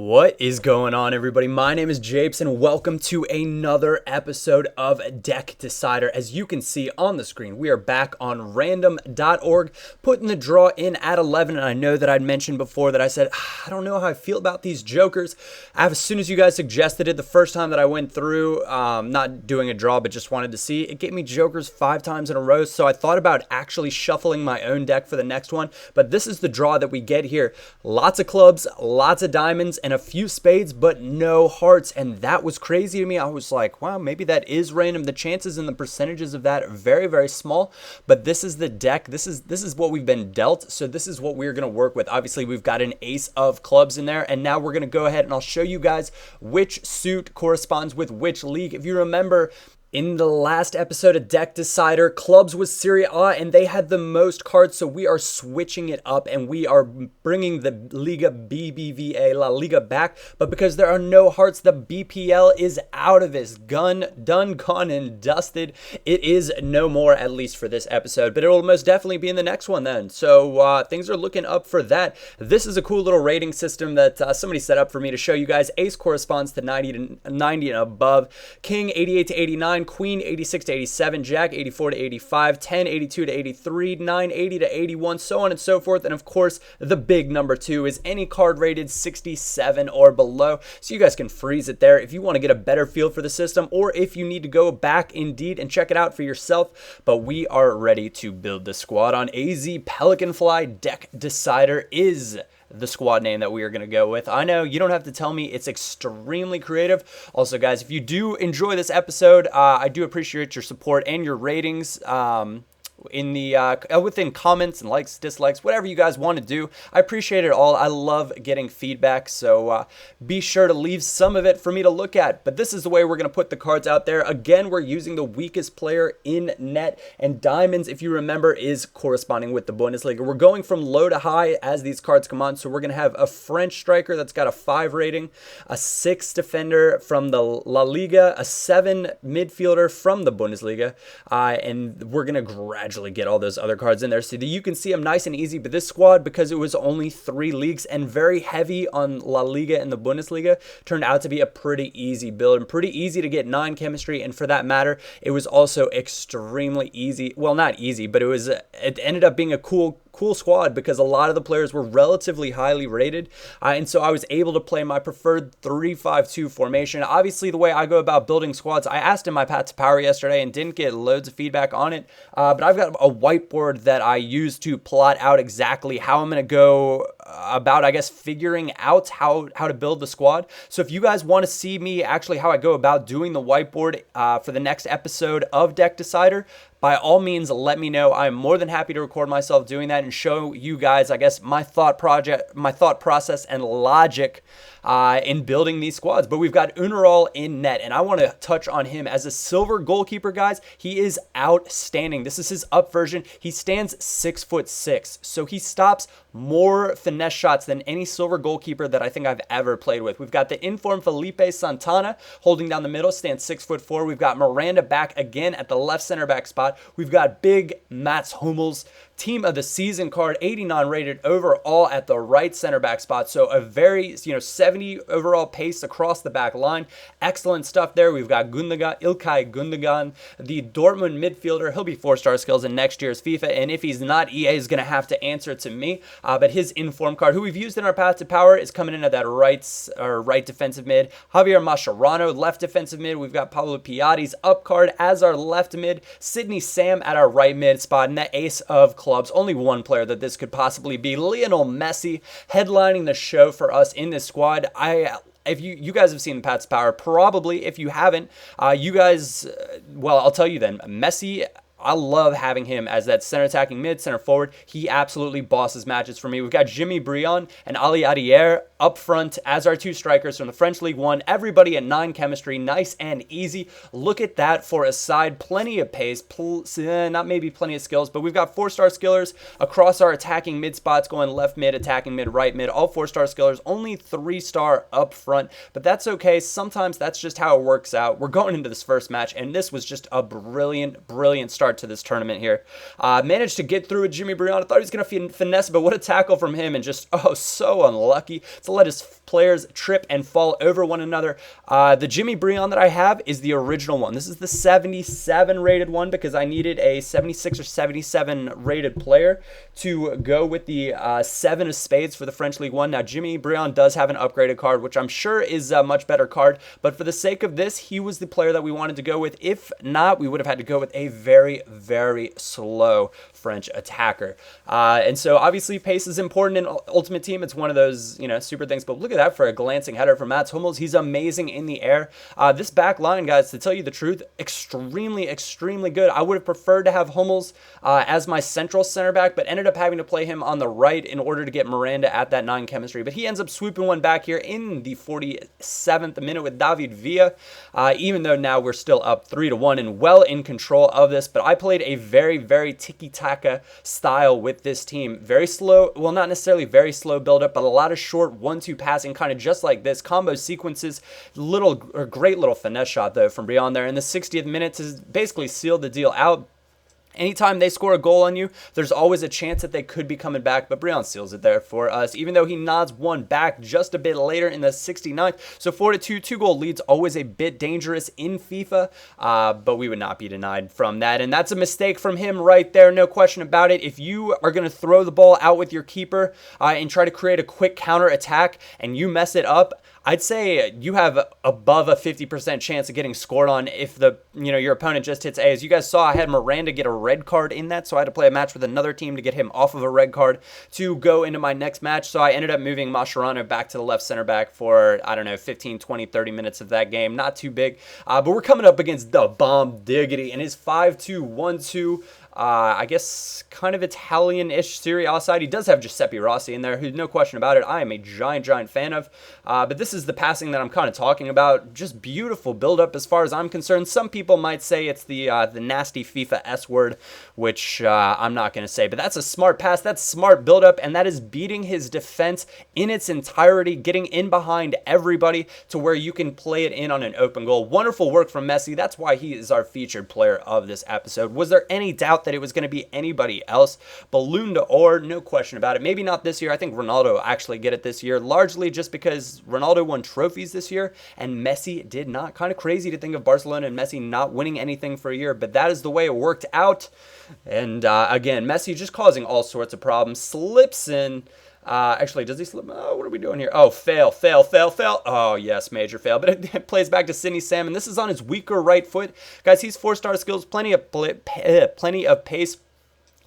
What is going on, everybody? My name is Japes, and welcome to another episode of Deck Decider. As you can see on the screen, we are back on random.org, putting the draw in at 11. And I know that I'd mentioned before that I said, I don't know how I feel about these jokers. As soon as you guys suggested it, the first time that I went through, not doing a draw, but just wanted to see, it gave me jokers 5 times in a row. So I thought about actually shuffling my own deck for the next one. But this is the draw that we get here. Lots of clubs, lots of diamonds, and a few spades, but no hearts. And that was crazy to me. I was like, wow, maybe that is random. The chances and the percentages of that are very, very small. But this is the deck. This is what we've been dealt. So this is what we're going to work with. Obviously, we've got an ace of clubs in there. And now we're going to go ahead and I'll show you guys which suit corresponds with which league. If you remember, in the last episode of Deck Decider, clubs was Serie A, and they had the most cards, so we are switching it up, and we are bringing the Liga BBVA, La Liga back, but because there are no hearts, the BPL is out of this. Done, gone, and dusted. It is no more, at least for this episode, but it will most definitely be in the next one then, so things are looking up for that. This is a cool little rating system that somebody set up for me to show you guys. Ace corresponds to 90 and above, King 88 to 89, Queen 86 to 87, Jack 84 to 85, 10 82 to 83, 9 80 to 81, so on and so forth. And of course, the big number 2 is any card rated 67 or below. So you guys can freeze it there if you want to get a better feel for the system, or if you need to go back indeed and check it out for yourself. But we are ready to build the squad on AZ Pelican Fly. Deck Decider is the squad name that we are going to go with. I know you don't have to tell me, it's extremely creative. Also, guys, if you do enjoy this episode, I do appreciate your support and your ratings. In the within comments and likes, dislikes, whatever you guys want to do. I appreciate it all. I love getting feedback, so be sure to leave some of it for me to look at. But this is the way we're going to put the cards out there. Again, we're using the weakest player in net, and diamonds, if you remember, is corresponding with the Bundesliga. We're going from low to high as these cards come on, so we're going to have a French striker that's got a 5 rating, a 6 defender from the La Liga, a 7 midfielder from the Bundesliga, and we're going to gradually get all those other cards in there so that you can see them nice and easy. But this squad, because it was only 3 leagues and very heavy on La Liga and the Bundesliga, turned out to be a pretty easy build and pretty easy to get 9 chemistry. And for that matter, it was also extremely easy. Well, not easy, but it ended up being a cool squad because a lot of the players were relatively highly rated, and so I was able to play my preferred 3-5-2 formation. Obviously, the way I go about building squads, I asked in my Path to Power yesterday and didn't get loads of feedback on it, but I've got a whiteboard that I use to plot out exactly how I'm going to go about, I guess, figuring out how to build the squad. So if you guys want to see me actually how I go about doing the whiteboard for the next episode of Deck Decider, by all means, let me know. I'm more than happy to record myself doing that and show you guys, I guess, my thought process and logic in building these squads. But we've got Uneral in net, and I want to touch on him as a silver goalkeeper, guys. He is outstanding. This is his up version. He stands 6'6", so he stops more finesse shots than any silver goalkeeper that I think I've ever played with. We've got the informed Felipe Santana holding down the middle, stands 6'4". We've got Miranda back again at the left center back spot. We've got big Mats Hummels, team of the season card, 89 rated overall at the right center back spot. So a very, 70 overall pace across the back line. Excellent stuff there. We've got Ilkay Gundogan, the Dortmund midfielder. He'll be 4-star skills in next year's FIFA. And if he's not, EA is going to have to answer to me. But his inform card, who we've used in our Path to Power, is coming in at that right defensive mid. Javier Mascherano, left defensive mid. We've got Pablo Piatti's up card as our left mid. Sidney Sam at our right mid spot. And the ace of clubs, only one player that this could possibly be, Lionel Messi, headlining the show for us in this squad. If you guys have seen the Path's Power, probably. If you haven't, you guys, well, I'll tell you then. Messi, I love having him as that center attacking mid, center forward. He absolutely bosses matches for me. We've got Jimmy Briand and Ali Adier up front as our 2 strikers from the French League 1. Everybody at 9 chemistry, nice and easy. Look at that for a side. Plenty of pace, not maybe plenty of skills, but we've got 4-star skillers across our attacking mid spots, going left mid, attacking mid, right mid, all 4-star skillers, only 3-star up front, but that's okay. Sometimes that's just how it works out. We're going into this first match, and this was just a brilliant start to this tournament here. Managed to get through with Jimmy Briand. I thought he was going to finesse, but what a tackle from him, and just, so unlucky to let his players trip and fall over one another. The Jimmy Breon that I have is the original one. This is the 77 rated one because I needed a 76 or 77 rated player to go with the 7 of spades for the French League One. Now, Jimmy Breon does have an upgraded card, which I'm sure is a much better card, but for the sake of this, he was the player that we wanted to go with. If not, we would have had to go with a very, very slow French attacker. And so obviously pace is important in Ultimate Team. It's one of those, super things, but look at that for a glancing header from Mats Hummels. He's amazing in the air. This back line, guys, to tell you the truth, extremely, extremely good. I would have preferred to have Hummels as my central center back, but ended up having to play him on the right in order to get Miranda at that 9 chemistry. But he ends up swooping one back here in the 47th minute with David Villa, even though now we're still up 3-1 and well in control of this. But I played a very, very tiki-taka style with this team. Very slow, well, not necessarily very slow build-up, but a lot of short 1-2 passing, kind of just like this. Combo sequences, great little finesse shot, though, from Breon there in the 60th minute to basically seal the deal out. Anytime they score a goal on you, there's always a chance that they could be coming back, but Breon seals it there for us, even though he nods one back just a bit later in the 69th. So 4-2, 2-goal lead's always a bit dangerous in FIFA, but we would not be denied from that, and that's a mistake from him right there, no question about it. If you are going to throw the ball out with your keeper and try to create a quick counter attack and you mess it up, I'd say you have above a 50% chance of getting scored on if your opponent just hits A. As you guys saw, I had Miranda get a red card in that, so I had to play a match with another team to get him off of a red card to go into my next match. So I ended up moving Mascherano back to the left center back for, 15, 20, 30 minutes of that game. Not too big, but we're coming up against the Bomb Diggity and his 5-2, 1-2. I guess kind of Italian-ish Serie A side. He does have Giuseppe Rossi in there, who, no question about it, I am a giant fan of. But this is the passing that I'm kind of talking about. Just beautiful build-up as far as I'm concerned. Some people might say it's the nasty FIFA S word, which I'm not going to say. But that's a smart pass. That's smart build-up, and that is beating his defense in its entirety, getting in behind everybody to where you can play it in on an open goal. Wonderful work from Messi. That's why he is our featured player of this episode. Was there any doubt that it was going to be anybody else? Balloon d'Or, no question about it. Maybe not this year. I think Ronaldo will actually get it this year, largely just because Ronaldo won trophies this year and Messi did not. Kind of crazy to think of Barcelona and Messi not winning anything for a year, but that is the way it worked out. And again, Messi just causing all sorts of problems. Slips in. Actually, does he slip? Oh, what are we doing here? Oh, fail. Oh, yes, major fail. But it plays back to Sidney Salmon. This is on his weaker right foot. Guys, he's 4-star skills, plenty of pace,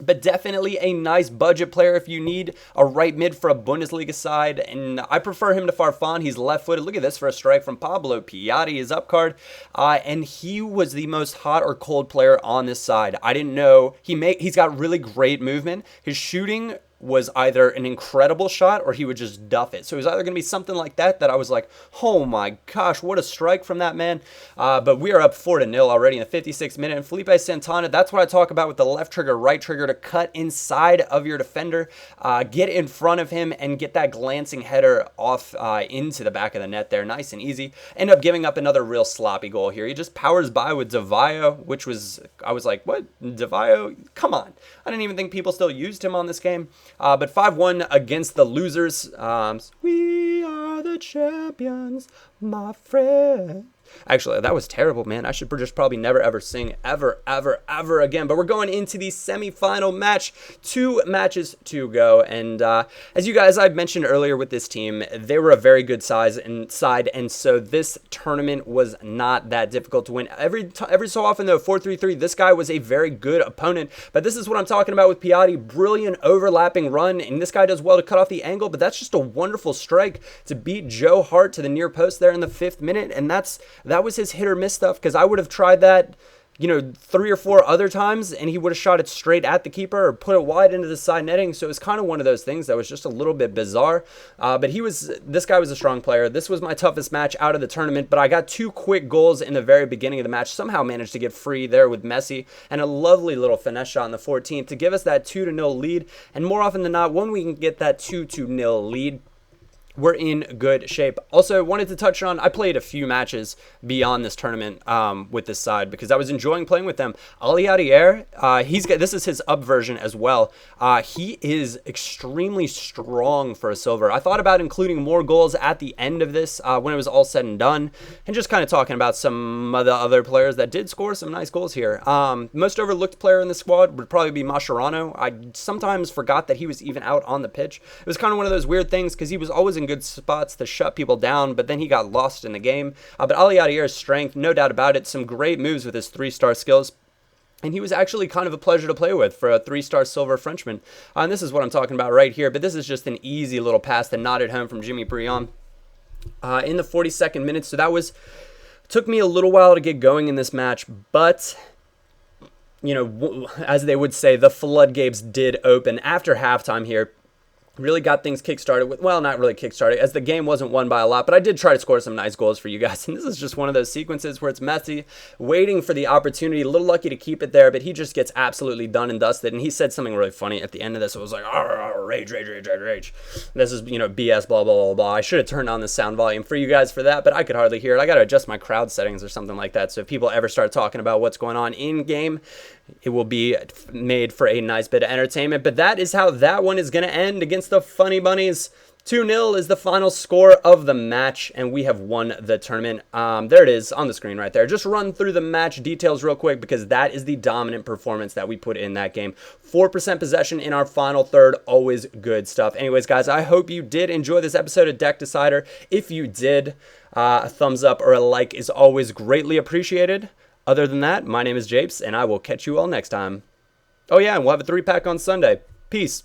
but definitely a nice budget player if you need a right mid for a Bundesliga side. And I prefer him to Farfan. He's left-footed. Look at this for a strike from Pablo Piatti, his up card. And he was the most hot or cold player on this side. I didn't know. He's got really great movement. His shooting was either an incredible shot or he would just duff it. So it was either going to be something like that I was like, oh my gosh, what a strike from that man. But we are up 4-0 already in the 56th minute. And Felipe Santana, that's what I talk about with the left trigger, right trigger to cut inside of your defender, get in front of him and get that glancing header off into the back of the net there. Nice and easy. End up giving up another real sloppy goal here. He just powers by with Devayo, which was, I was like, what? Devayo? Come on. I didn't even think people still used him on this game. But 5-1 against the losers. We are the champions, my friend. Actually, that was terrible, man. I should just probably never ever sing ever again. But we're going into the semifinal match. 2 matches to go. And as you guys, I've mentioned earlier with this team, they were a very good side. And so this tournament was not that difficult to win. Every so often, though, 4-3-3, this guy was a very good opponent. But this is what I'm talking about with Piatti. Brilliant overlapping run. And this guy does well to cut off the angle. But that's just a wonderful strike to beat Joe Hart to the near post there in the 5th minute. And that was his hit or miss stuff, because I would have tried that, 3 or 4 other times and he would have shot it straight at the keeper or put it wide into the side netting. So it was kind of one of those things that was just a little bit bizarre. But this guy was a strong player. This was my toughest match out of the tournament, but I got 2 quick goals in the very beginning of the match. Somehow managed to get free there with Messi and a lovely little finesse shot in the 14th to give us that 2-0 lead. And more often than not, when we can get that 2-0 lead, we're in good shape. Also, wanted to touch on, I played a few matches beyond this tournament with this side because I was enjoying playing with them. Ali Adier, this is his up version as well. He is extremely strong for a silver. I thought about including more goals at the end of this when it was all said and done, and just kind of talking about some of the other players that did score some nice goals here. Most overlooked player in the squad would probably be Mascherano. I sometimes forgot that he was even out on the pitch. It was kind of one of those weird things because he was always in good spots to shut people down, but then he got lost in the game. But Ali Adier's strength, no doubt about it, some great moves with his 3-star skills. And he was actually kind of a pleasure to play with for a 3-star silver Frenchman. And this is what I'm talking about right here, but this is just an easy little pass that nodded home from Jimmy Briand in the 42nd minute. So that took me a little while to get going in this match, but you know, as they would say, the floodgates did open after halftime here. Really got things kick-started with, well, not really kick-started, as the game wasn't won by a lot, but I did try to score some nice goals for you guys, and this is just one of those sequences where it's Messi waiting for the opportunity, a little lucky to keep it there, but he just gets absolutely done and dusted, and he said something really funny at the end of this. It was like, rage, rage, rage, rage, rage. This is, you know, BS, blah, blah, blah, blah. I should have turned on the sound volume for you guys for that, but I could hardly hear it. I got to adjust my crowd settings or something like that, so if people ever start talking about what's going on in-game, it will be made for a nice bit of entertainment. But that is how that one is going to end against the Funny Bunnies. 2-0 is the final score of the match, and we have won the tournament. There it is on the screen right there. Just run through the match details real quick because that is the dominant performance that we put in that game. 4% possession in our final third, always good stuff. Anyways, guys, I hope you did enjoy this episode of Deck Decider. If you did, a thumbs up or a like is always greatly appreciated. Other than that, my name is Japes, and I will catch you all next time. Oh yeah, and we'll have a 3-pack on Sunday. Peace.